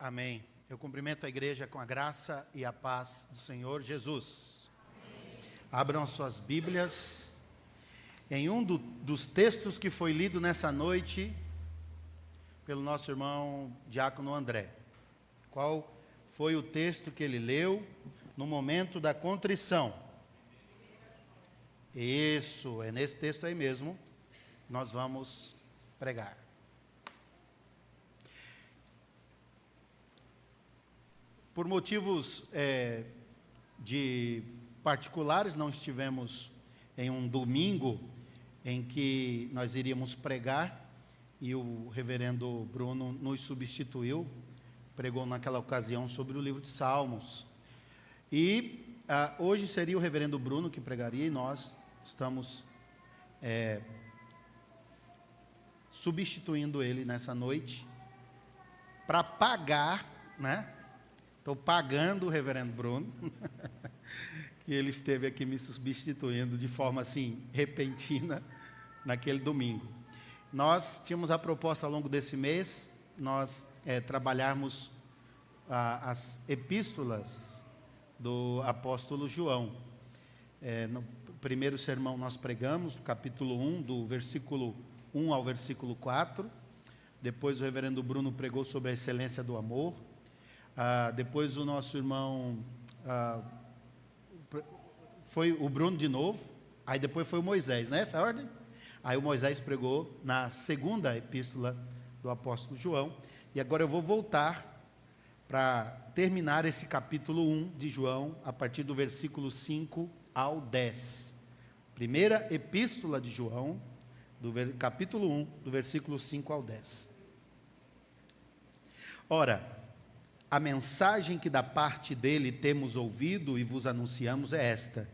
Amém. Eu cumprimento a igreja com a graça e a paz do Senhor Jesus. Amém. Abram suas Bíblias em um dos textos que foi lido nessa noite pelo nosso irmão Diácono André. Qual foi o texto que ele leu no momento da contrição? Isso, é nesse texto aí mesmo nós vamos pregar. Por motivos de particulares, não estivemos em um domingo em que nós iríamos pregar, e o reverendo Bruno nos substituiu, pregou naquela ocasião sobre o livro de Salmos. E hoje seria o reverendo Bruno que pregaria, e nós estamos substituindo ele nessa noite, para pagar, né? Estou pagando o reverendo Bruno, que ele esteve aqui me substituindo de forma assim, repentina, naquele domingo. Nós tínhamos a proposta ao longo desse mês, nós trabalharmos as epístolas do apóstolo João. No primeiro sermão nós pregamos, do capítulo 1, do versículo 1 ao versículo 4. Depois o reverendo Bruno pregou sobre a excelência do amor. Depois o nosso irmão, foi o Bruno de novo, aí depois foi o Moisés, nessa ordem? Aí o Moisés pregou na segunda epístola do apóstolo João, e agora eu vou voltar para terminar esse capítulo 1 de João, a partir do versículo 5 ao 10. Primeira epístola de João, capítulo 1, do versículo 5 ao 10. Ora, a mensagem que da parte dele temos ouvido e vos anunciamos é esta: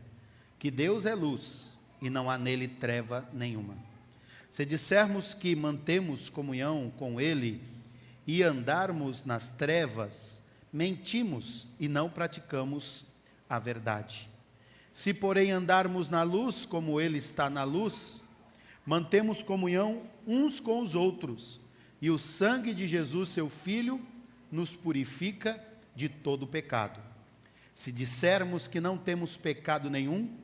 que Deus é luz e não há nele treva nenhuma. Se dissermos que mantemos comunhão com ele e andarmos nas trevas, mentimos e não praticamos a verdade. Se, porém, andarmos na luz como ele está na luz, mantemos comunhão uns com os outros, e o sangue de Jesus, seu Filho, nos purifica de todo pecado. Se dissermos que não temos pecado nenhum,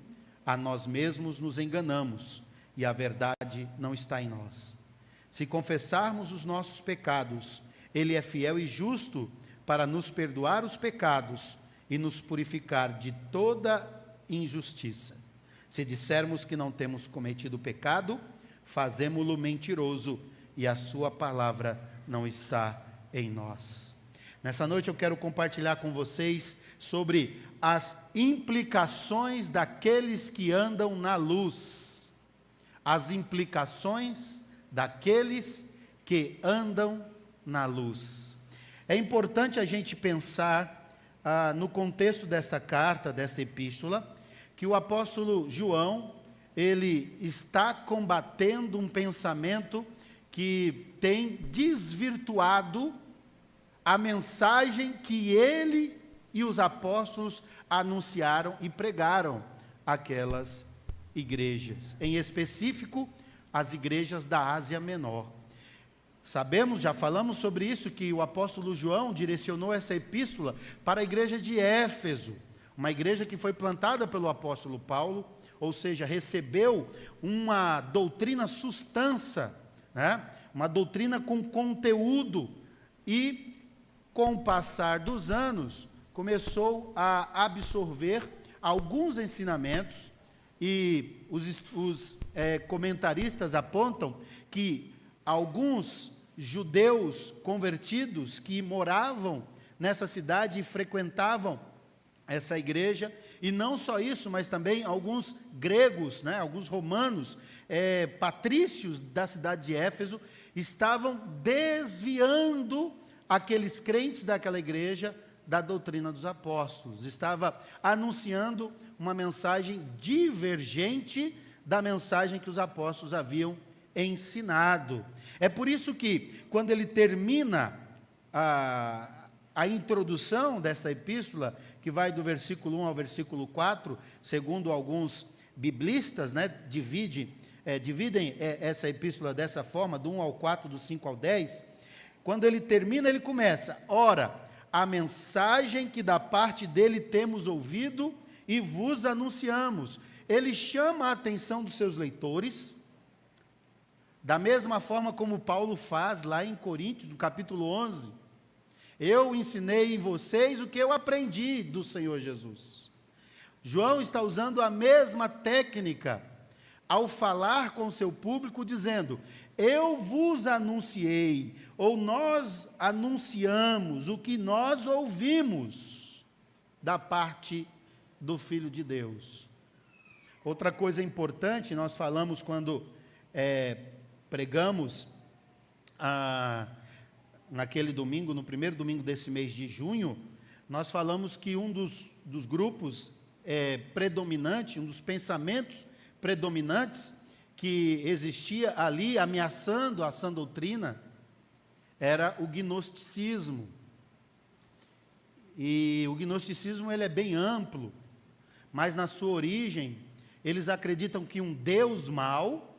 a nós mesmos nos enganamos, e a verdade não está em nós. Se confessarmos os nossos pecados, ele é fiel e justo para nos perdoar os pecados e nos purificar de toda injustiça. Se dissermos que não temos cometido pecado, fazemo-lo mentiroso, e a sua palavra não está em nós. Nessa noite eu quero compartilhar com vocês sobre as implicações daqueles que andam na luz. As implicações daqueles que andam na luz. É importante a gente pensar no contexto dessa carta, dessa epístola, que o apóstolo João, ele está combatendo um pensamento que tem desvirtuado a mensagem que ele e os apóstolos anunciaram e pregaram àquelas igrejas, em específico, as igrejas da Ásia Menor. Sabemos, já falamos sobre isso, que o apóstolo João direcionou essa epístola para a igreja de Éfeso, uma igreja que foi plantada pelo apóstolo Paulo, ou seja, recebeu uma doutrina substância, né? Uma doutrina com conteúdo, e com o passar dos anos, começou a absorver alguns ensinamentos, e os comentaristas apontam que alguns judeus convertidos que moravam nessa cidade e frequentavam essa igreja, e não só isso, mas também alguns gregos, né, alguns romanos, patrícios da cidade de Éfeso, estavam desviando aqueles crentes daquela igreja da doutrina dos apóstolos. Estava anunciando uma mensagem divergente da mensagem que os apóstolos haviam ensinado. É por isso que, quando ele termina a introdução dessa epístola, que vai do versículo 1 ao versículo 4, segundo alguns biblistas, né, dividem essa epístola dessa forma, do 1 ao 4, do 5 ao 10, quando ele termina, ele começa: ora, a mensagem que da parte dele temos ouvido e vos anunciamos. Ele chama a atenção dos seus leitores, da mesma forma como Paulo faz lá em Coríntios, no capítulo 11. Eu ensinei em vocês o que eu aprendi do Senhor Jesus. João está usando a mesma técnica ao falar com o seu público, dizendo: eu vos anunciei, ou nós anunciamos o que nós ouvimos da parte do Filho de Deus. Outra coisa importante, nós falamos quando pregamos naquele domingo, no primeiro domingo desse mês de junho, nós falamos que um dos grupos predominante, um dos pensamentos predominantes que existia ali, ameaçando a sã doutrina, era o gnosticismo. E o gnosticismo ele é bem amplo, mas na sua origem, eles acreditam que um Deus mau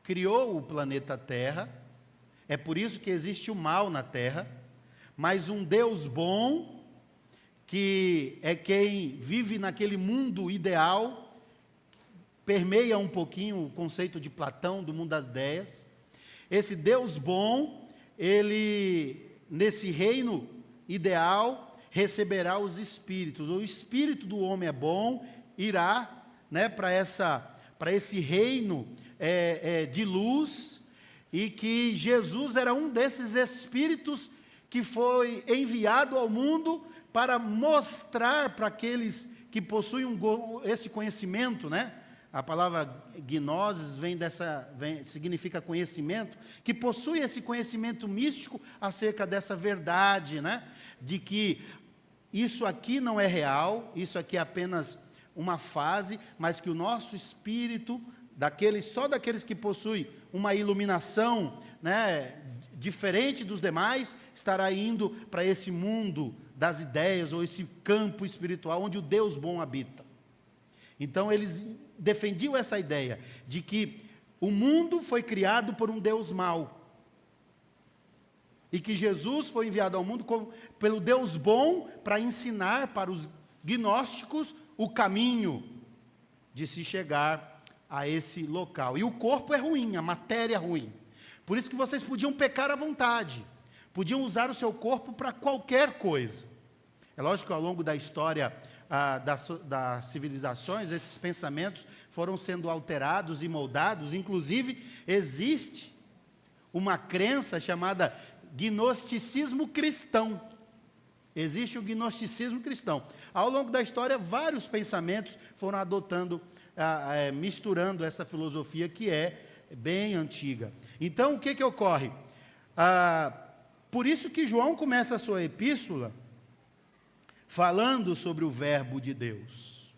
criou o planeta Terra, é por isso que existe o mal na Terra, mas um Deus bom, que é quem vive naquele mundo ideal, permeia um pouquinho o conceito de Platão, do mundo das ideias. Esse Deus bom, ele, nesse reino ideal, receberá os espíritos. O espírito do homem é bom, irá para esse reino de luz, e que Jesus era um desses espíritos que foi enviado ao mundo para mostrar para aqueles que possuem esse conhecimento, A palavra gnosis significa conhecimento, que possui esse conhecimento místico acerca dessa verdade, de que isso aqui não é real, isso aqui é apenas uma fase, mas que o nosso espírito, só daqueles que possuem uma iluminação, diferente dos demais, estará indo para esse mundo das ideias, ou esse campo espiritual, onde o Deus bom habita. Então, eles defendiam essa ideia, de que o mundo foi criado por um Deus mau, e que Jesus foi enviado ao mundo pelo Deus bom, para ensinar para os gnósticos o caminho de se chegar a esse local. E o corpo é ruim, a matéria é ruim. Por isso que vocês podiam pecar à vontade, podiam usar o seu corpo para qualquer coisa. É lógico que ao longo da história das civilizações, esses pensamentos foram sendo alterados e moldados. Inclusive, existe uma crença chamada gnosticismo cristão. Existe o gnosticismo cristão. Ao longo da história, vários pensamentos foram adotando, misturando essa filosofia que é bem antiga. Então, o que ocorre? Por isso que João começa a sua epístola falando sobre o Verbo de Deus.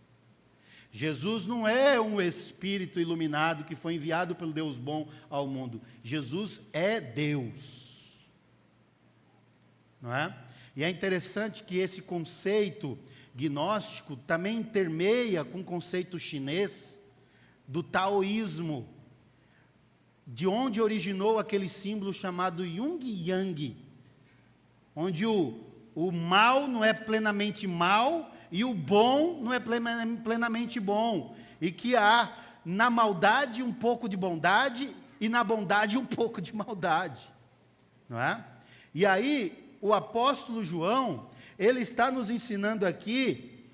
Jesus não é um espírito iluminado que foi enviado pelo Deus bom ao mundo. Jesus é Deus. Não é? E é interessante que esse conceito gnóstico também intermeia com o conceito chinês do taoísmo, de onde originou aquele símbolo chamado Yin e Yang, onde o mal não é plenamente mal e o bom não é plenamente bom, e que há na maldade um pouco de bondade e na bondade um pouco de maldade, não é? E aí o apóstolo João, ele está nos ensinando aqui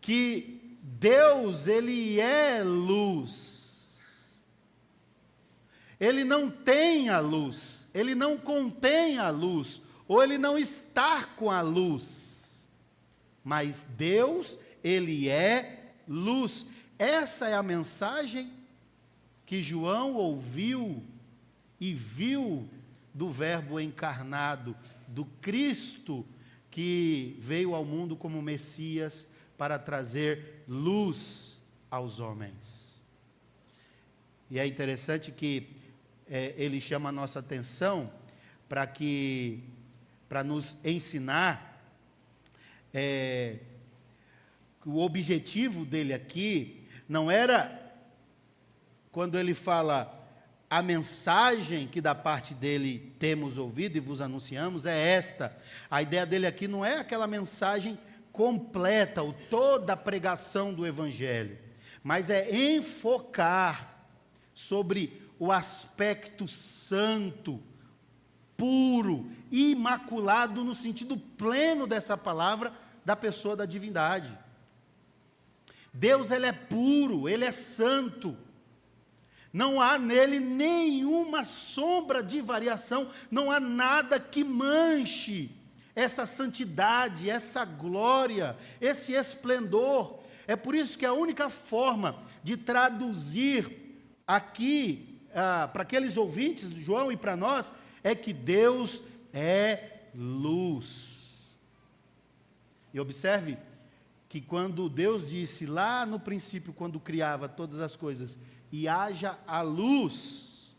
que Deus, ele é luz. Ele não tem a luz, ele não contém a luz, ou ele não está com a luz. Mas Deus, ele é luz. Essa é a mensagem que João ouviu e viu do Verbo encarnado, do Cristo que veio ao mundo como Messias para trazer luz aos homens. E é interessante que ele chama a nossa atenção para nos ensinar o objetivo dele aqui não era, quando ele fala a mensagem que da parte dele temos ouvido e vos anunciamos é esta. A ideia dele aqui não é aquela mensagem completa, ou toda a pregação do Evangelho, mas é enfocar sobre o aspecto santo, puro, imaculado, no sentido pleno dessa palavra, da pessoa da divindade. Deus, ele é puro, ele é santo. Não há nele nenhuma sombra de variação, não há nada que manche essa santidade, essa glória, esse esplendor. É por isso que a única forma de traduzir aqui, para aqueles ouvintes, João, e para nós, é que Deus é luz. E observe que quando Deus disse lá no princípio, quando criava todas as coisas, e haja a luz,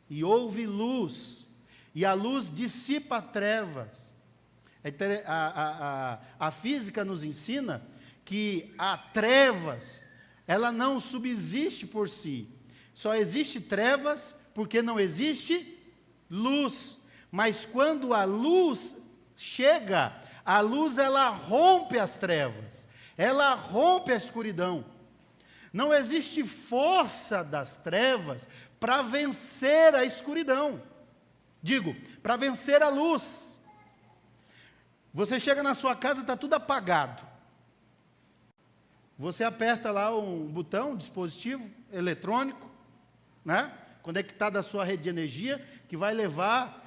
e houve luz, e a luz dissipa trevas. A física nos ensina que a trevas, ela não subsiste por si, só existe trevas porque não existe luz. Mas quando a luz chega, a luz, ela rompe as trevas, ela rompe a escuridão. Não existe força das trevas para vencer a escuridão. Digo, para vencer a luz. Você chega na sua casa e está tudo apagado. Você aperta lá um botão, um dispositivo eletrônico, né, conectado à sua rede de energia, que vai levar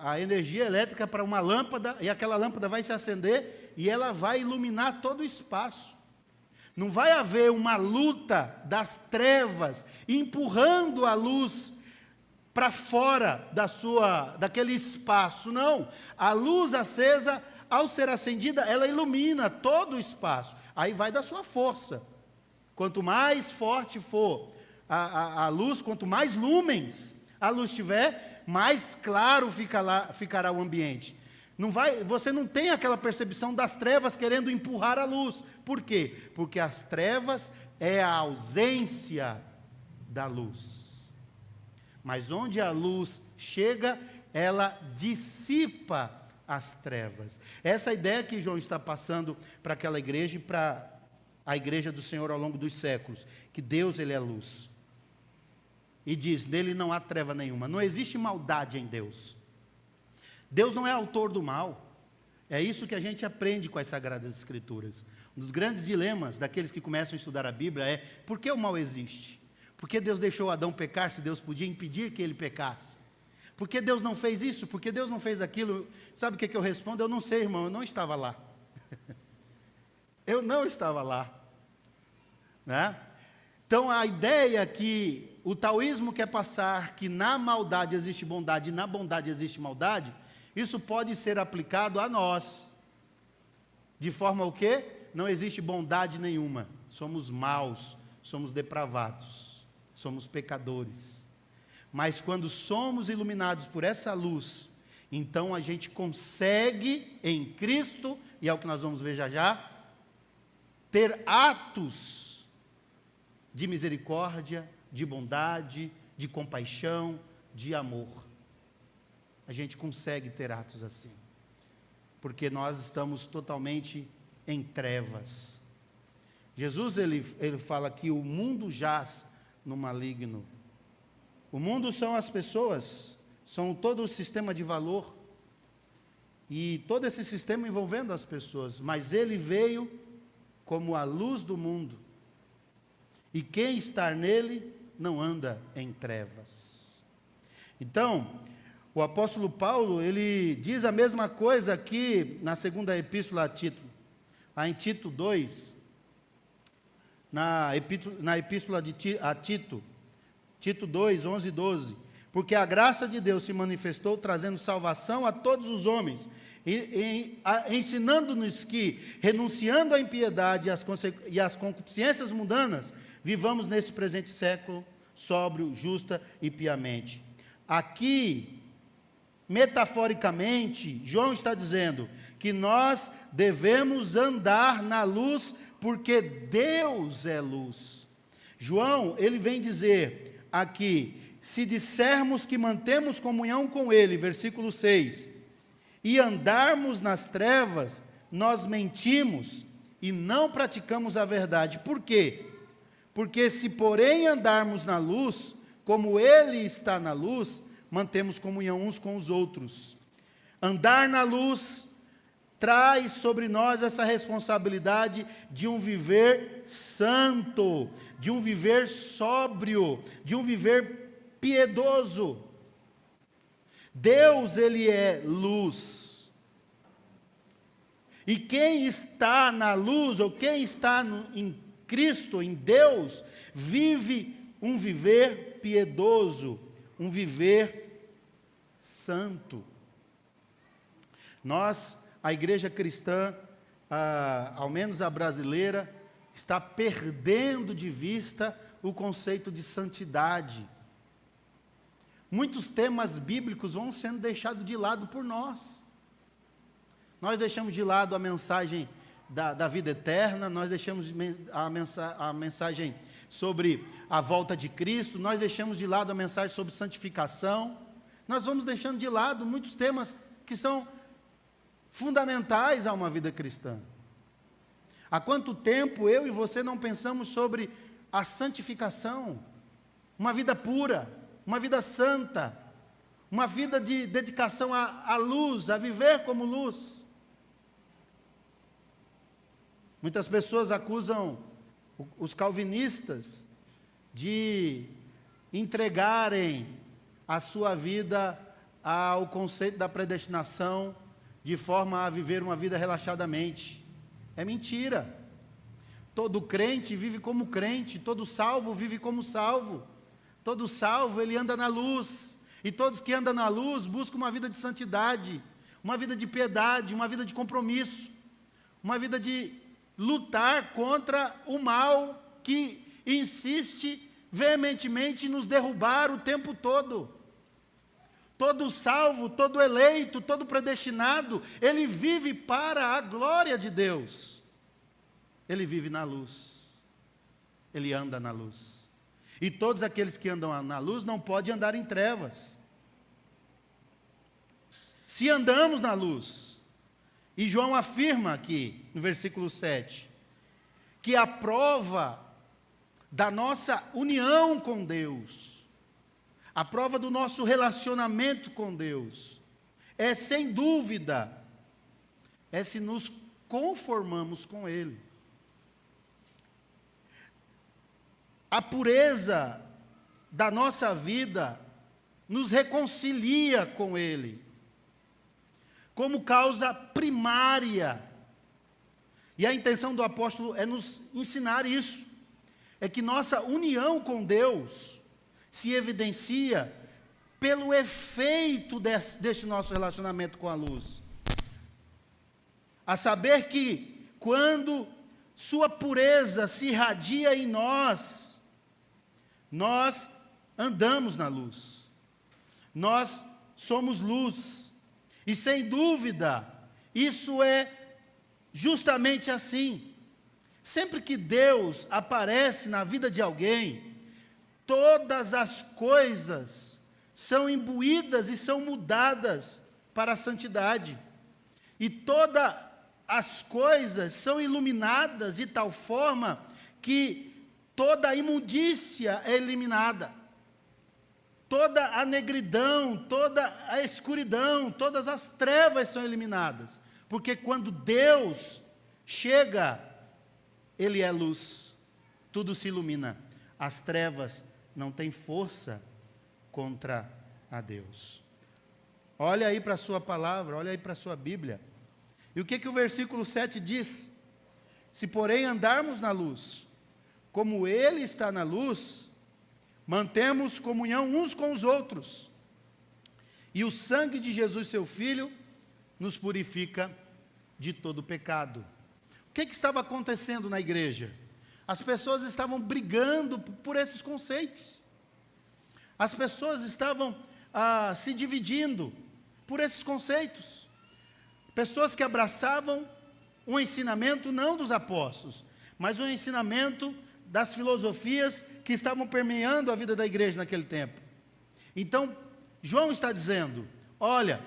a energia elétrica para uma lâmpada, e aquela lâmpada vai se acender, e ela vai iluminar todo o espaço. Não vai haver uma luta das trevas, empurrando a luz para fora daquele espaço, não. A luz acesa, ao ser acendida, ela ilumina todo o espaço. Aí vai da sua força. Quanto mais forte for a luz, quanto mais lumens a luz tiver, mais claro ficará o ambiente. Você não tem aquela percepção das trevas querendo empurrar a luz. Por quê? Porque as trevas é a ausência da luz. Mas onde a luz chega, ela dissipa as trevas. Essa ideia que João está passando para aquela igreja e para a igreja do Senhor ao longo dos séculos, que Deus, ele é luz. E diz, nele não há treva nenhuma. Não existe maldade em Deus. Deus não é autor do mal. É isso que a gente aprende com as Sagradas Escrituras. Um dos grandes dilemas daqueles que começam a estudar a Bíblia é: por que o mal existe? Por que Deus deixou Adão pecar se Deus podia impedir que ele pecasse? Por que Deus não fez isso? Por que Deus não fez aquilo? Sabe o que eu respondo? Eu não sei, irmão, eu não estava lá. Eu não estava lá. Né? Então a ideia que o taoísmo quer passar, que na maldade existe bondade e na bondade existe maldade, isso pode ser aplicado a nós. De forma o quê? Não existe bondade nenhuma. Somos maus, somos depravados, somos pecadores. Mas quando somos iluminados por essa luz, então a gente consegue em Cristo, e é o que nós vamos ver já já, ter atos de misericórdia, de bondade, de compaixão, de amor. A gente consegue ter atos assim, porque nós estamos totalmente em trevas. Jesus, ele fala que o mundo jaz no maligno. O mundo são as pessoas, são todo o sistema de valor, e todo esse sistema envolvendo as pessoas, mas ele veio como a luz do mundo, e quem está nele não anda em trevas. Então, o apóstolo Paulo, ele diz a mesma coisa aqui na segunda epístola a Tito, lá em Tito 2, na epístola a Tito, Tito 2, 11 e 12, porque a graça de Deus se manifestou trazendo salvação a todos os homens, ensinando-nos que, renunciando à impiedade e às concupiscências mundanas, vivamos nesse presente século sóbrio, justa e piamente. Aqui, metaforicamente, João está dizendo que nós devemos andar na luz, porque Deus é luz. João, ele vem dizer aqui, se dissermos que mantemos comunhão com ele, versículo 6, e andarmos nas trevas, nós mentimos e não praticamos a verdade. Por quê? Porque se porém andarmos na luz, como ele está na luz, mantemos comunhão uns com os outros. Andar na luz traz sobre nós essa responsabilidade de um viver santo, de um viver sóbrio, de um viver piedoso. Deus, ele é luz. E quem está na luz, ou quem está em Cristo, em Deus, vive um viver piedoso, um viver santo. Nós, a igreja cristã, ao menos a brasileira, está perdendo de vista o conceito de santidade. Muitos temas bíblicos vão sendo deixados de lado por nós. Nós deixamos de lado a mensagem da vida eterna, nós deixamos a mensagem sobre a volta de Cristo, nós deixamos de lado a mensagem sobre santificação, nós vamos deixando de lado muitos temas que são fundamentais a uma vida cristã. Há quanto tempo eu e você não pensamos sobre a santificação, uma vida pura, uma vida santa, uma vida de dedicação à luz, a viver como luz. Muitas pessoas acusam os calvinistas de entregarem a sua vida ao conceito da predestinação, de forma a viver uma vida relaxadamente. É mentira. Todo crente vive como crente, todo salvo vive como salvo. Todo salvo, ele anda na luz. E todos que andam na luz buscam uma vida de santidade, uma vida de piedade, uma vida de compromisso, uma vida de lutar contra o mal que insiste veementemente em nos derrubar o tempo todo. Todo salvo, todo eleito, todo predestinado, ele vive para a glória de Deus. Ele vive na luz. Ele anda na luz. E todos aqueles que andam na luz não podem andar em trevas. Se andamos na luz, e João afirma aqui, no versículo 7, que a prova da nossa união com Deus, a prova do nosso relacionamento com Deus, é sem dúvida, é se nos conformamos com Ele. A pureza da nossa vida nos reconcilia com Ele, como causa primária. E a intenção do apóstolo é nos ensinar isso, é que nossa união com Deus se evidencia pelo efeito deste nosso relacionamento com a luz. A saber que, quando sua pureza se irradia em nós, nós andamos na luz. Nós somos luz. E sem dúvida, isso é justamente assim. Sempre que Deus aparece na vida de alguém, todas as coisas são imbuídas e são mudadas para a santidade. E todas as coisas são iluminadas de tal forma que toda a imundícia é eliminada. Toda a negridão, toda a escuridão, todas as trevas são eliminadas. Porque quando Deus chega, Ele é luz. Tudo se ilumina. As trevas não têm força contra a Deus. Olha aí para a sua palavra, olha aí para a sua Bíblia. E o que o versículo 7 diz? Se porém andarmos na luz, como Ele está na luz, mantemos comunhão uns com os outros. E o sangue de Jesus, seu Filho, nos purifica de todo pecado. O que estava acontecendo na igreja? As pessoas estavam brigando por esses conceitos. As pessoas estavam se dividindo por esses conceitos. Pessoas que abraçavam um ensinamento não dos apóstolos, mas um ensinamento das filosofias que estavam permeando a vida da igreja naquele tempo. Então, João está dizendo, olha,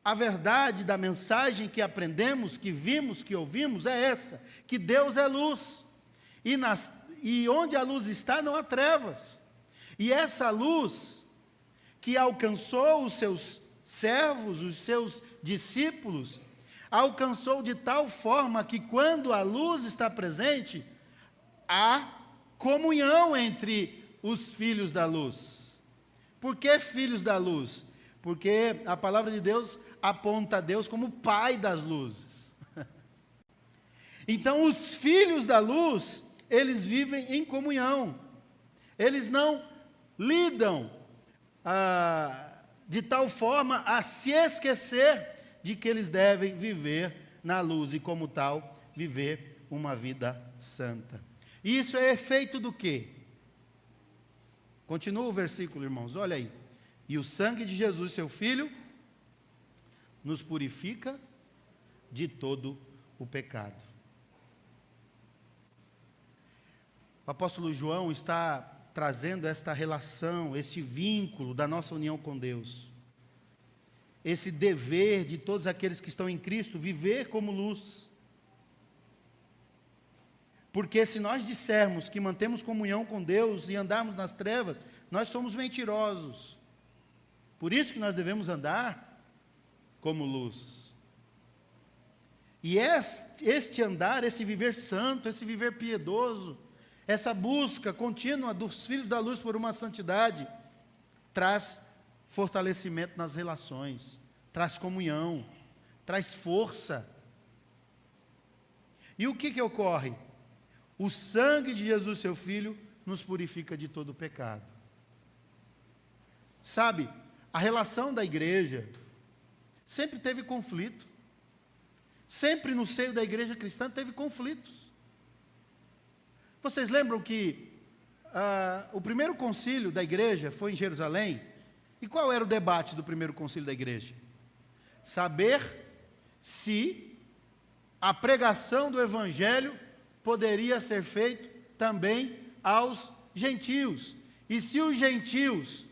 a verdade da mensagem que aprendemos, que vimos, que ouvimos é essa, que Deus é luz, e onde a luz está não há trevas, e essa luz que alcançou os seus servos, os seus discípulos, alcançou de tal forma que quando a luz está presente, há comunhão entre os filhos da luz. Por que filhos da luz? Porque a palavra de Deus aponta a Deus como Pai das luzes. Então, os filhos da luz, eles vivem em comunhão. Eles não lidam de tal forma a se esquecer de que eles devem viver na luz e, como tal, viver uma vida santa. E isso é efeito do quê? Continua o versículo, irmãos, olha aí. E o sangue de Jesus, seu Filho, nos purifica de todo o pecado. O apóstolo João está trazendo esta relação, este vínculo da nossa união com Deus. Esse dever de todos aqueles que estão em Cristo, viver como luz. Porque se nós dissermos que mantemos comunhão com Deus e andarmos nas trevas, nós somos mentirosos. Por isso que nós devemos andar como luz. E este andar, esse viver santo, esse viver piedoso, essa busca contínua dos filhos da luz por uma santidade, traz fortalecimento nas relações, traz comunhão, traz força. E o que ocorre? O sangue de Jesus, seu Filho, nos purifica de todo o pecado. Sabe, a relação da igreja sempre teve conflito. Sempre no seio da igreja cristã teve conflitos. Vocês lembram que o primeiro concílio da igreja foi em Jerusalém? E qual era o debate do primeiro concílio da igreja? Saber se a pregação do evangelho poderia ser feita também aos gentios. E se os gentios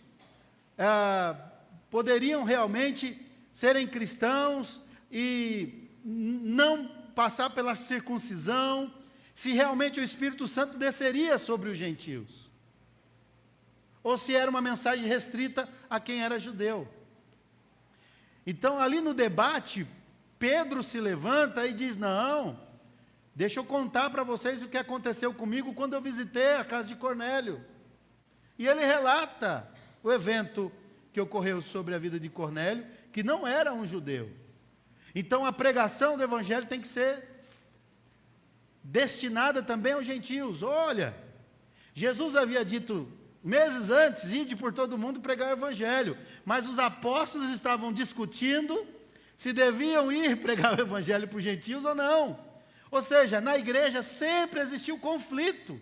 poderiam realmente serem cristãos e não passar pela circuncisão, se realmente o Espírito Santo desceria sobre os gentios, ou se era uma mensagem restrita a quem era judeu. Então, ali no debate, Pedro se levanta e diz, não, deixa eu contar para vocês o que aconteceu comigo quando eu visitei a casa de Cornélio. E ele relata o evento que ocorreu sobre a vida de Cornélio, que não era um judeu. Então, a pregação do evangelho tem que ser destinada também aos gentios. Olha, Jesus havia dito meses antes, ide por todo mundo pregar o evangelho, mas os apóstolos estavam discutindo se deviam ir pregar o evangelho para os gentios ou não. Ou seja, na igreja sempre existiu conflito,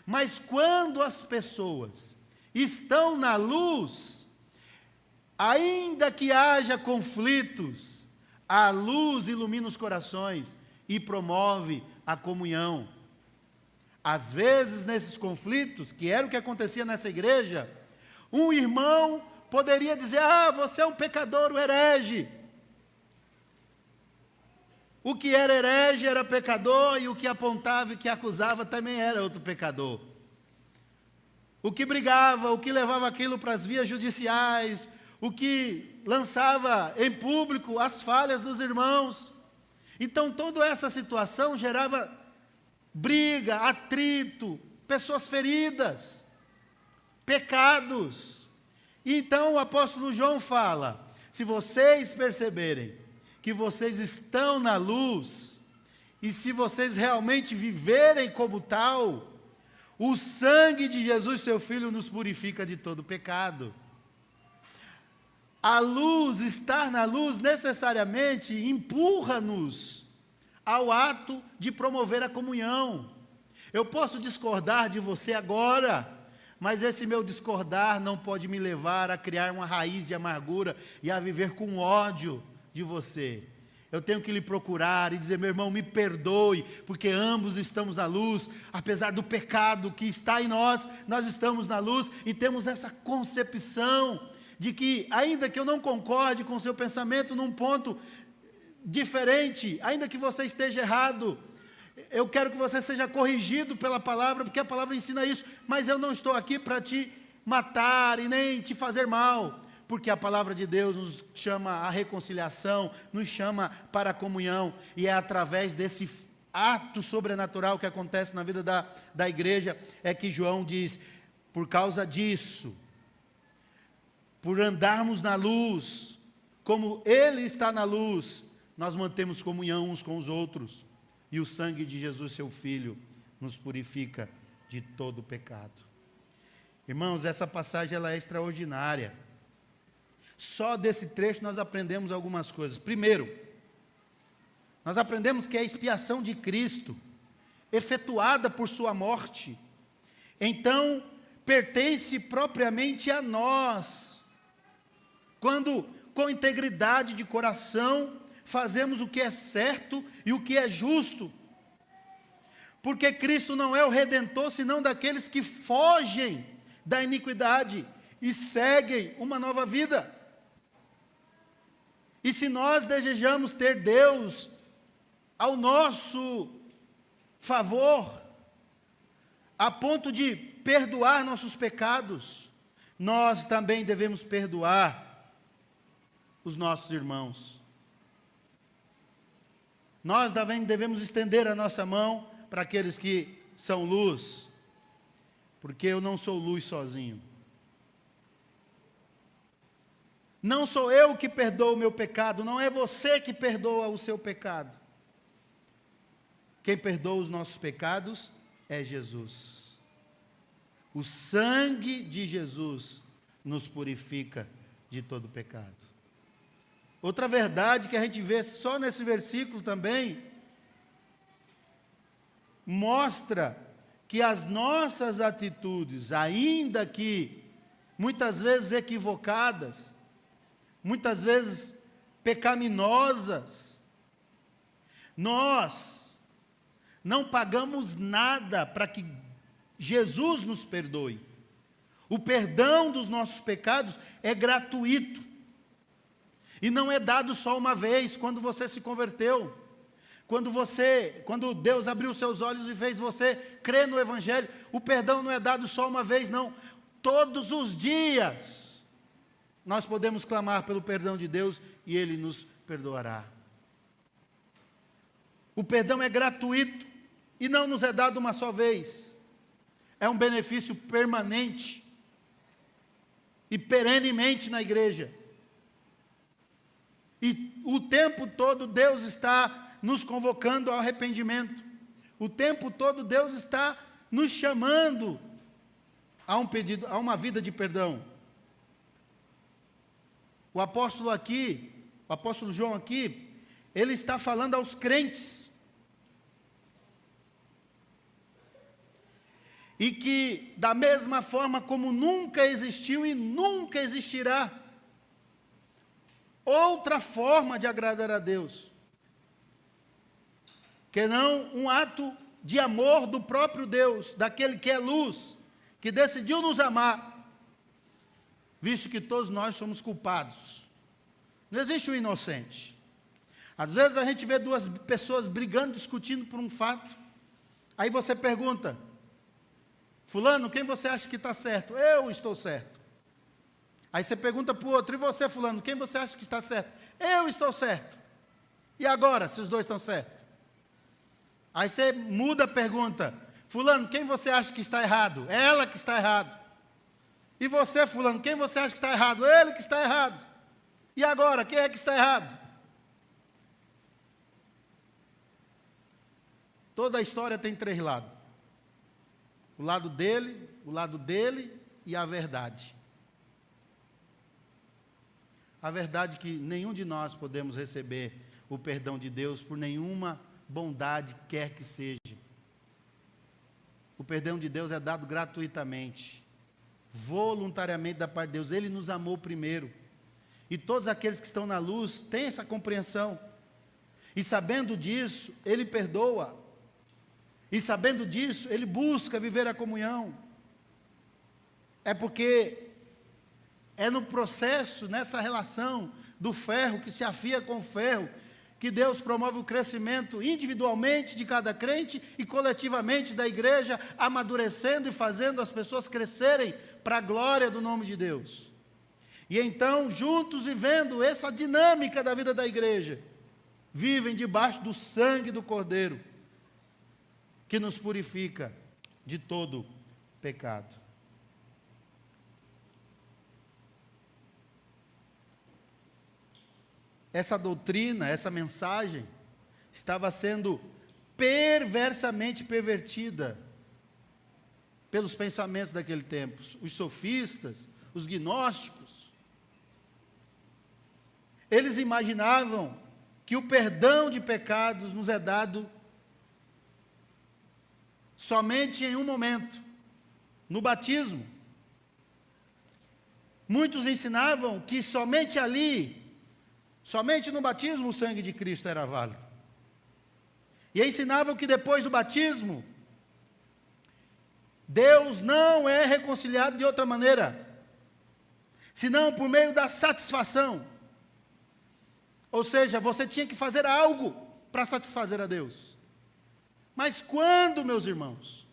mas quando as pessoas estão na luz, ainda que haja conflitos, a luz ilumina os corações e promove a comunhão. Às vezes, nesses conflitos, que era o que acontecia nessa igreja, um irmão poderia dizer, você é um pecador, um herege. O que era herege era pecador, e o que apontava e que acusava também era outro pecador. O que brigava, o que levava aquilo para as vias judiciais, o que lançava em público as falhas dos irmãos. Então, toda essa situação gerava briga, atrito, pessoas feridas, pecados. Então, o apóstolo João fala, se vocês perceberem que vocês estão na luz, e se vocês realmente viverem como tal, o sangue de Jesus, seu Filho, nos purifica de todo pecado. A luz, estar na luz, necessariamente empurra-nos ao ato de promover a comunhão. Eu posso discordar de você agora, mas esse meu discordar não pode me levar a criar uma raiz de amargura e a viver com ódio de você. Eu tenho que lhe procurar e dizer: meu irmão, me perdoe, porque ambos estamos na luz, apesar do pecado que está em nós, nós estamos na luz e temos essa concepção de que, ainda que eu não concorde com o seu pensamento num ponto diferente, ainda que você esteja errado, eu quero que você seja corrigido pela palavra, porque a palavra ensina isso, mas eu não estou aqui para te matar e nem te fazer mal, porque a palavra de Deus nos chama à reconciliação, nos chama para a comunhão, e é através desse ato sobrenatural que acontece na vida da igreja, é que João diz: por causa disso, por andarmos na luz, como Ele está na luz, nós mantemos comunhão uns com os outros, e o sangue de Jesus, seu Filho, nos purifica de todo pecado. Irmãos, essa passagem ela é extraordinária. Só desse trecho nós aprendemos algumas coisas. Primeiro, nós aprendemos que a expiação de Cristo, efetuada por sua morte, então pertence propriamente a nós, quando com integridade de coração fazemos o que é certo e o que é justo, porque Cristo não é o Redentor, senão daqueles que fogem da iniquidade e seguem uma nova vida. E se nós desejamos ter Deus ao nosso favor, a ponto de perdoar nossos pecados, nós também devemos perdoar os nossos irmãos. Nós também devemos estender a nossa mão para aqueles que são luz, porque eu não sou luz sozinho. Não sou eu que perdoo o meu pecado, não é você que perdoa o seu pecado. Quem perdoa os nossos pecados é Jesus. O sangue de Jesus nos purifica de todo pecado. Outra verdade que a gente vê só nesse versículo também, mostra que as nossas atitudes, ainda que muitas vezes equivocadas, muitas vezes pecaminosas, nós não pagamos nada para que Jesus nos perdoe. O perdão dos nossos pecados é gratuito. E não é dado só uma vez, quando você se converteu. Quando Deus abriu seus olhos e fez você crer no Evangelho, o perdão não é dado só uma vez, não. Todos os dias, nós podemos clamar pelo perdão de Deus e Ele nos perdoará. O perdão é gratuito e não nos é dado uma só vez. É um benefício permanente e perenemente na igreja. E o tempo todo Deus está nos convocando ao arrependimento. O tempo todo Deus está nos chamando a um pedido, a uma vida de perdão. O apóstolo João aqui, ele está falando aos crentes. E que da mesma forma como nunca existiu e nunca existirá outra forma de agradar a Deus, que não um ato de amor do próprio Deus, daquele que é luz, que decidiu nos amar, visto que todos nós somos culpados. Não existe o inocente. Às vezes a gente vê duas pessoas brigando, discutindo por um fato, aí você pergunta: fulano, quem você acha que está certo? Eu estou certo. Aí você pergunta para o outro: e você, fulano, quem você acha que está certo? Eu estou certo. E agora, se os dois estão certos? Aí você muda a pergunta: fulano, quem você acha que está errado? É ela que está errado. E você, fulano, quem você acha que está errado? Ele que está errado. E agora, quem é que está errado? Toda a história tem três lados: o lado dele e a verdade. A verdade é que nenhum de nós podemos receber o perdão de Deus por nenhuma bondade quer que seja. O perdão de Deus é dado gratuitamente, voluntariamente da parte de Deus. Ele nos amou primeiro. E todos aqueles que estão na luz têm essa compreensão. E sabendo disso, ele perdoa. E sabendo disso, ele busca viver a comunhão. É porque é no processo, nessa relação do ferro que se afia com o ferro, que Deus promove o crescimento individualmente de cada crente e coletivamente da igreja, amadurecendo e fazendo as pessoas crescerem para a glória do nome de Deus. E então, juntos vivendo essa dinâmica da vida da igreja, vivem debaixo do sangue do Cordeiro, que nos purifica de todo pecado. Essa doutrina, essa mensagem, estava sendo perversamente pervertida pelos pensamentos daquele tempo, os sofistas, os gnósticos. Eles imaginavam que o perdão de pecados nos é dado somente em um momento, no batismo. Muitos ensinavam que somente ali, somente no batismo, o sangue de Cristo era válido. E ensinavam que depois do batismo, Deus não é reconciliado de outra maneira, senão por meio da satisfação. Ou seja, você tinha que fazer algo para satisfazer a Deus. Mas quando, meus irmãos?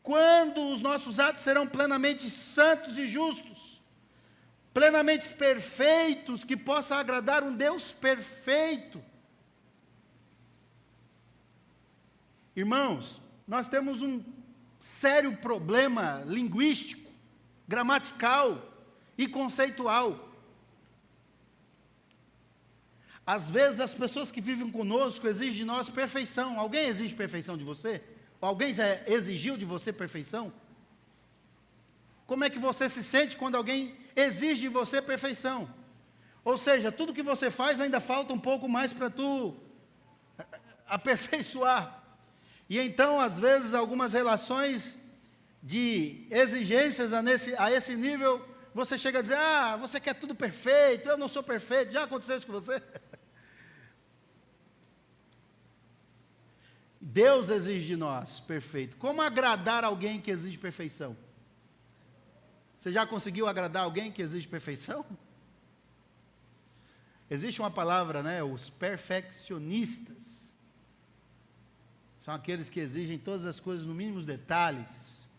Quando os nossos atos serão plenamente santos e justos, plenamente perfeitos, que possa agradar um Deus perfeito? Irmãos, nós temos um sério problema linguístico, gramatical e conceitual. Às vezes as pessoas que vivem conosco exigem de nós perfeição. Alguém exige perfeição de você? Ou alguém já exigiu de você perfeição? Como é que você se sente quando alguém exige de você perfeição? Ou seja, tudo que você faz ainda falta um pouco mais para tu aperfeiçoar. E então, às vezes, algumas relações de exigências a esse nível, você chega a dizer, você quer tudo perfeito, eu não sou perfeito. Já aconteceu isso com você? Deus exige de nós perfeito. Como agradar alguém que exige perfeição? Você já conseguiu agradar alguém que exige perfeição? Existe uma palavra, né? Os perfeccionistas. São aqueles que exigem todas as coisas no mínimos detalhes.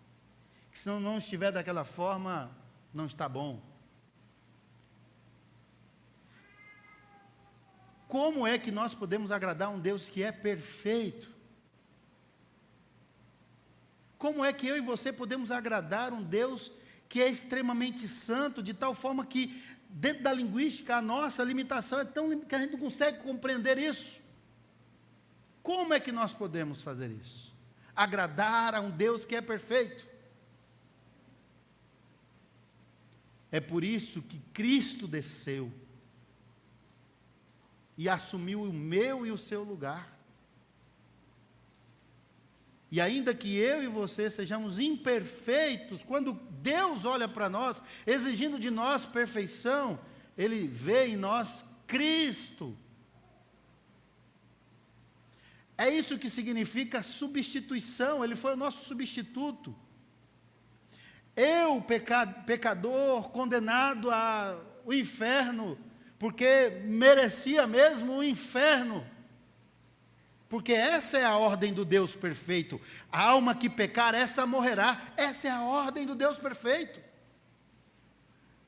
Que se não estiver daquela forma, não está bom. Como é que nós podemos agradar um Deus que é perfeito? Como é que eu e você podemos agradar um Deus que é extremamente santo, de tal forma que, dentro da linguística, a nossa limitação é tão que a gente não consegue compreender isso? Como é que nós podemos fazer isso? Agradar a um Deus que é perfeito. É por isso que Cristo desceu e assumiu o meu e o seu lugar. E ainda que eu e você sejamos imperfeitos, quando Deus olha para nós, exigindo de nós perfeição, Ele vê em nós Cristo. É isso que significa substituição. Ele foi o nosso substituto. Eu, pecador, condenado ao inferno, porque merecia mesmo o inferno. Porque essa é a ordem do Deus perfeito. A alma que pecar, essa morrerá. Essa é a ordem do Deus perfeito.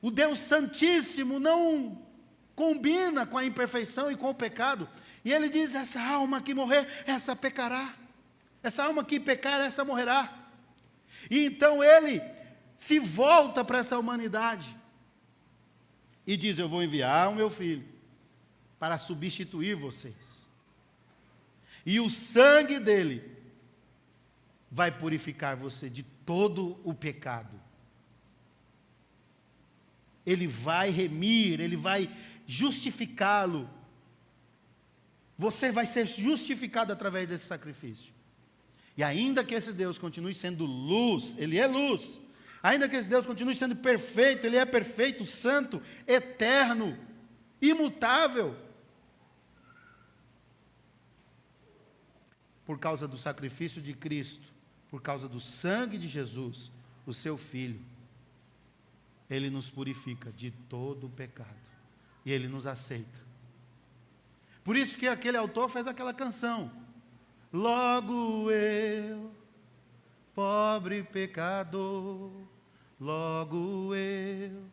O Deus Santíssimo não combina com a imperfeição e com o pecado. E Ele diz, essa alma que morrer, essa pecará. Essa alma que pecar, essa morrerá. E então Ele se volta para essa humanidade. E diz, eu vou enviar o meu Filho para substituir vocês. E o sangue dele vai purificar você de todo o pecado. Ele vai remir, ele vai justificá-lo. Você vai ser justificado através desse sacrifício. E ainda que esse Deus continue sendo luz, ele é luz. Ainda que esse Deus continue sendo perfeito, ele é perfeito, santo, eterno, imutável. por causa do sacrifício de Cristo, por causa do sangue de Jesus, o seu Filho, Ele nos purifica de todo o pecado. E Ele nos aceita. Por isso que aquele autor fez aquela canção. Logo eu, pobre pecador, logo eu.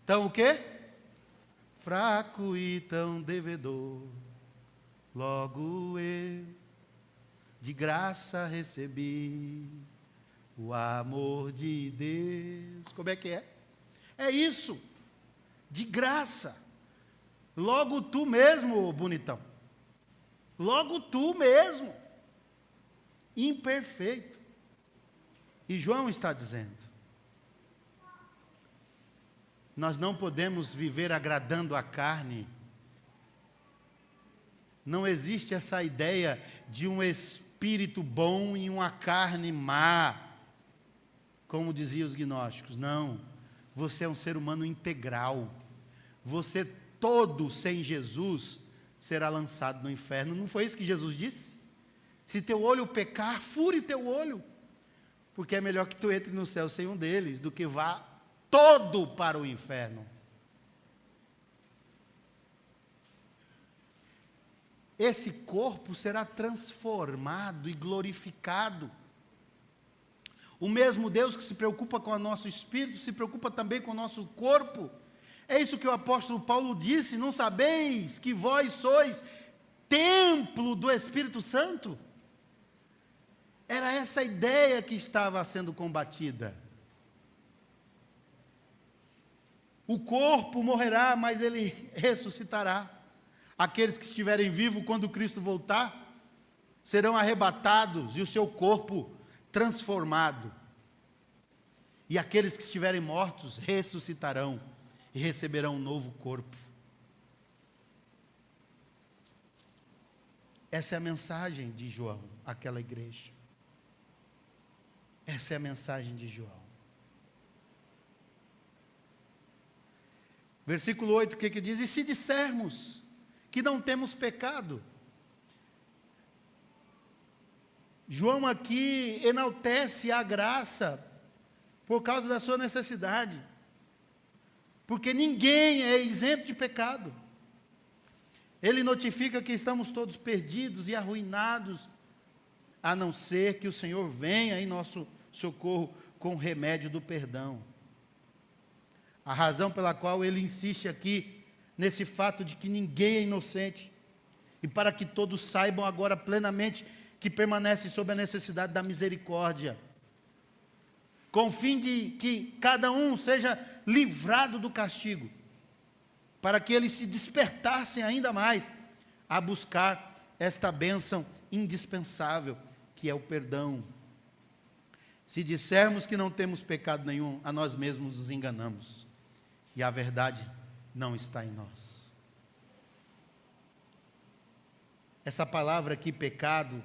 Tão o quê? Fraco e tão devedor, logo eu, de graça recebi o amor de Deus. Como é que é? É isso, de graça. Logo tu mesmo, bonitão. Logo tu mesmo, imperfeito. E João está dizendo, nós não podemos viver agradando a carne. Não existe essa ideia de um espírito bom e uma carne má, como diziam os gnósticos. Não, você é um ser humano integral. Você todo sem Jesus será lançado no inferno. Não foi isso que Jesus disse? Se teu olho pecar, fure teu olho, porque é melhor que tu entre no céu sem um deles, do que vá todo para o inferno. Esse corpo será transformado e glorificado. O mesmo Deus que se preocupa com o nosso espírito, se preocupa também com o nosso corpo. É isso que o apóstolo Paulo disse: não sabeis que vós sois templo do Espírito Santo? Era essa ideia que estava sendo combatida. O corpo morrerá, mas ele ressuscitará. Aqueles que estiverem vivos quando Cristo voltar, serão arrebatados e o seu corpo transformado. E aqueles que estiverem mortos ressuscitarão e receberão um novo corpo. Essa é a mensagem de João àquela igreja. Essa é a mensagem de João. Versículo 8, o que diz? E se dissermos que não temos pecado? João aqui enaltece a graça por causa da sua necessidade. Porque ninguém é isento de pecado. Ele notifica que estamos todos perdidos e arruinados, a não ser que o Senhor venha em nosso socorro com o remédio do perdão. A razão pela qual ele insiste aqui, nesse fato de que ninguém é inocente, e para que todos saibam agora plenamente que permanece sob a necessidade da misericórdia, com o fim de que cada um seja livrado do castigo, para que eles se despertassem ainda mais a buscar esta bênção indispensável, que é o perdão. Se dissermos que não temos pecado nenhum, a nós mesmos nos enganamos, e a verdade não está em nós. Essa palavra aqui, pecado,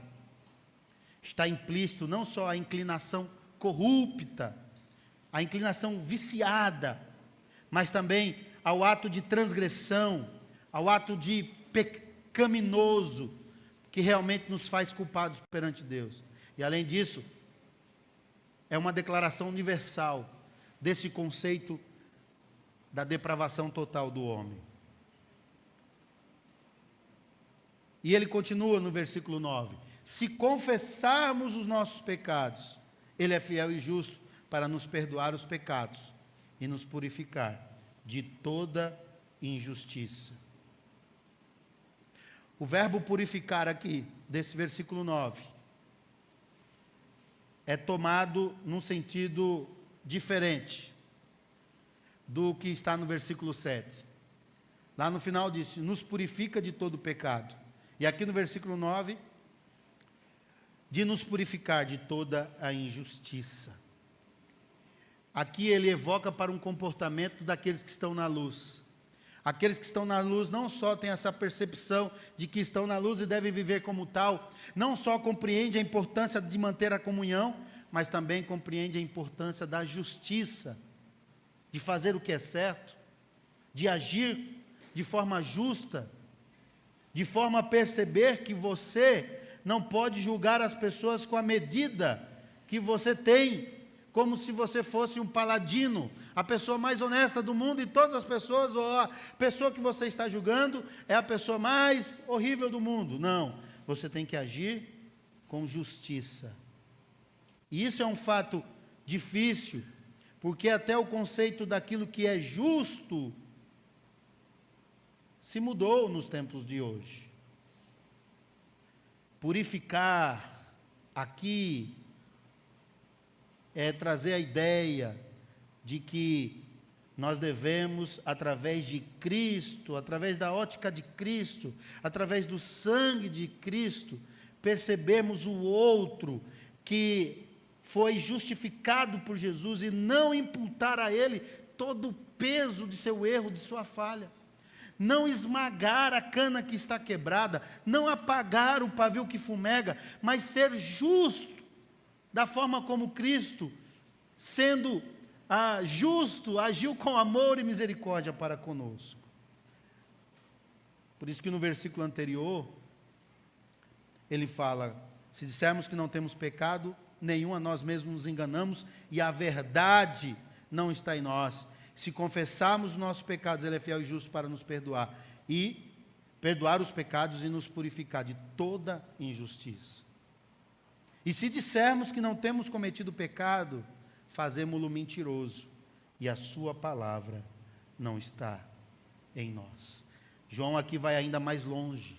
está implícito não só a inclinação corrupta, a inclinação viciada, mas também ao ato de transgressão, ao ato de pecaminoso, que realmente nos faz culpados perante Deus. E além disso, é uma declaração universal desse conceito da depravação total do homem. E ele continua no versículo 9: se confessarmos os nossos pecados, Ele é fiel e justo para nos perdoar os pecados e nos purificar de toda injustiça. O verbo purificar aqui, desse versículo 9, é tomado num sentido diferente do que está no versículo 7. Lá no final diz, nos purifica de todo pecado. E aqui no versículo 9, de nos purificar de toda a injustiça. Aqui ele evoca para um comportamento daqueles que estão na luz. Aqueles que estão na luz não só têm essa percepção de que estão na luz e devem viver como tal, não só compreendem a importância de manter a comunhão, mas também compreendem a importância da justiça, de fazer o que é certo, de agir de forma justa, de forma a perceber que você não pode julgar as pessoas com a medida que você tem, como se você fosse um paladino, a pessoa mais honesta do mundo, e todas as pessoas, ou a pessoa que você está julgando é a pessoa mais horrível do mundo. Não, você tem que agir com justiça. E isso é um fato difícil, porque até o conceito daquilo que é justo se mudou nos tempos de hoje. Purificar aqui é trazer a ideia de que nós devemos, através de Cristo, através da ótica de Cristo, através do sangue de Cristo, percebermos o outro que foi justificado por Jesus e não imputar a ele todo o peso de seu erro, de sua falha. Não esmagar a cana que está quebrada, não apagar o pavio que fumega, mas ser justo, da forma como Cristo, sendo justo, agiu com amor e misericórdia para conosco. Por isso que no versículo anterior, ele fala, se dissermos que não temos pecado nenhum, a nós mesmos nos enganamos, e a verdade não está em nós. Se confessarmos os nossos pecados, ele é fiel e justo para nos perdoar, e perdoar os pecados e nos purificar de toda injustiça. E se dissermos que não temos cometido pecado, fazemo-lo mentiroso, e a sua palavra não está em nós. João aqui vai ainda mais longe,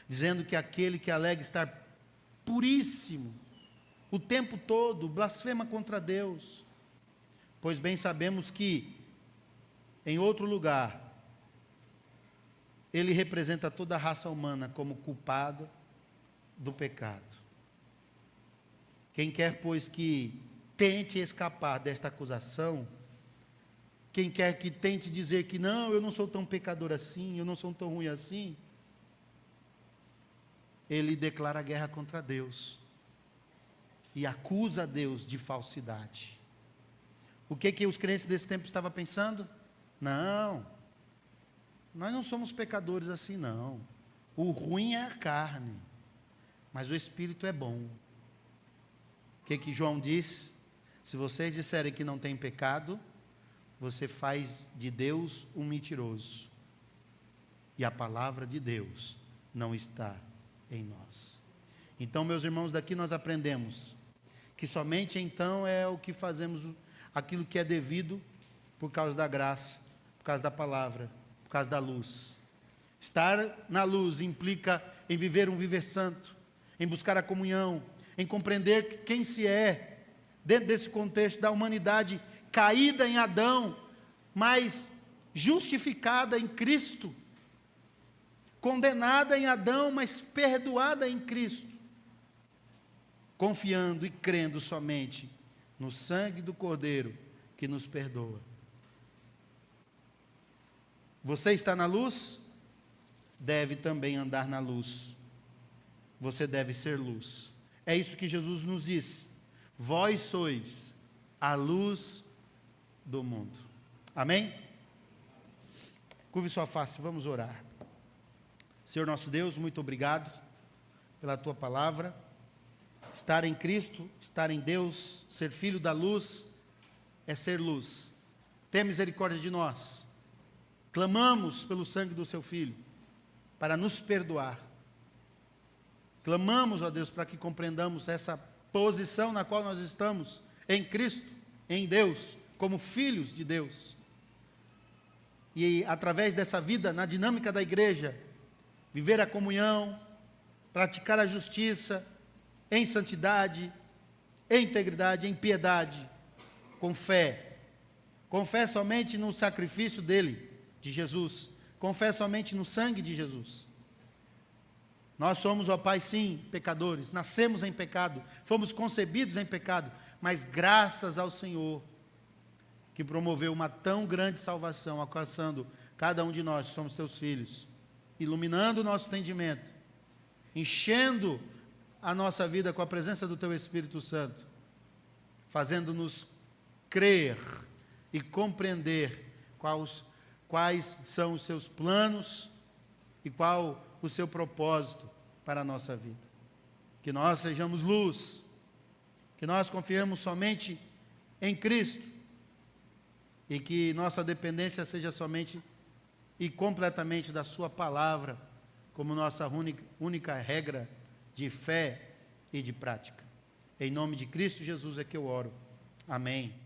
dizendo que aquele que alega estar puríssimo o tempo todo, blasfema contra Deus, pois bem sabemos que em outro lugar ele representa toda a raça humana como culpada do pecado. Quem quer, pois, que tente escapar desta acusação, quem quer que tente dizer que não, eu não sou tão pecador assim, eu não sou tão ruim assim, ele declara guerra contra Deus e acusa Deus de falsidade. O que os crentes desse tempo estavam pensando? Não, nós não somos pecadores assim não. O ruim é a carne, mas o Espírito é bom. O que João diz? Se vocês disserem que não tem pecado, você faz de Deus um mentiroso, e a palavra de Deus não está em nós. Então, meus irmãos, daqui nós aprendemos que somente então é o que fazemos, aquilo que é devido por causa da graça, por causa da palavra, por causa da luz. Estar na luz implica em viver um viver santo, em buscar a comunhão, em compreender quem se é, dentro desse contexto da humanidade caída em Adão, mas justificada em Cristo, condenada em Adão, mas perdoada em Cristo, confiando e crendo somente no sangue do Cordeiro que nos perdoa. Você está na luz? Deve também andar na luz. Você deve ser luz. É isso que Jesus nos diz. Vós sois a luz do mundo. Amém? Curve sua face, vamos orar. Senhor nosso Deus, muito obrigado pela Tua palavra. Estar em Cristo, estar em Deus, ser filho da luz, é ser luz. Tenha misericórdia de nós. Clamamos pelo sangue do Seu Filho, para nos perdoar. Clamamos, ó Deus, para que compreendamos essa posição na qual nós estamos, em Cristo, em Deus, como filhos de Deus. E através dessa vida, na dinâmica da igreja, viver a comunhão, praticar a justiça, em santidade, em integridade, em piedade, com fé. Com fé somente no sacrifício dele, de Jesus. Com fé somente no sangue de Jesus. Nós somos, ó Pai, sim, pecadores, nascemos em pecado, fomos concebidos em pecado, mas graças ao Senhor, que promoveu uma tão grande salvação, alcançando cada um de nós, que somos seus filhos, iluminando o nosso entendimento, enchendo a nossa vida com a presença do Teu Espírito Santo, fazendo-nos crer e compreender quais são os Seus planos e qual o Seu propósito para a nossa vida. Que nós sejamos luz, que nós confiemos somente em Cristo e que nossa dependência seja somente e completamente da sua palavra, como nossa única regra de fé e de prática. Em nome de Cristo Jesus é que eu oro. Amém.